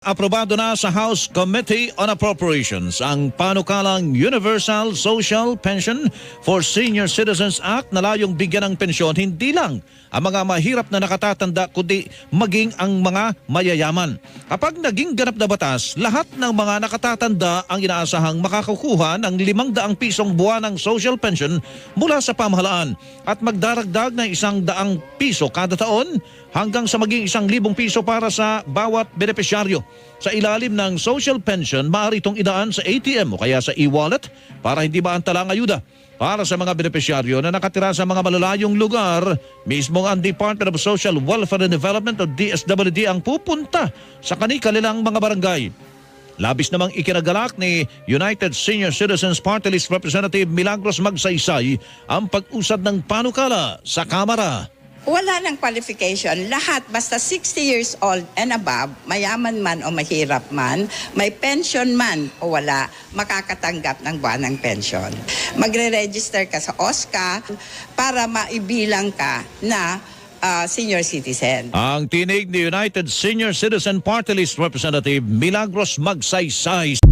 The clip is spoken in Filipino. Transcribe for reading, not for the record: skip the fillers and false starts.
Aprobado na sa House Committee on Appropriations ang panukalang Universal Social Pension for Senior Citizens Act na layong bigyan ng pensyon hindi lang ang mga mahirap na nakatatanda kundi maging ang mga mayayaman. Kapag naging ganap na batas, lahat ng mga nakatatanda ang inaasahang makakukuha ng 500 pisong buwanang social pension mula sa pamahalaan at magdaragdag ng 100 piso kada taon hanggang sa maging 1,000 piso para sa bawat benepisyaryo. Sa ilalim ng social pension, maaari itong idaan sa ATM o kaya sa e-wallet para hindi maantala ang ayuda. Para sa mga benepisyaryo na nakatira sa mga malalayong lugar, mismo ang Department of Social Welfare and Development o DSWD ang pupunta sa kanilang mga barangay. Labis namang ikinagalak ni United Senior Citizens Party List Representative Milagros Magsaysay ang pag-usad ng panukala sa Kamara. Wala ng qualification. Lahat, basta 60 years old and above, mayaman man o mahirap man, may pension man o wala, makakatanggap ng buwanang pension. Magre-register ka sa OSCA para maibilang ka na senior citizen. Ang tinig ni United Senior Citizen Party List Representative Milagros Magsaysay.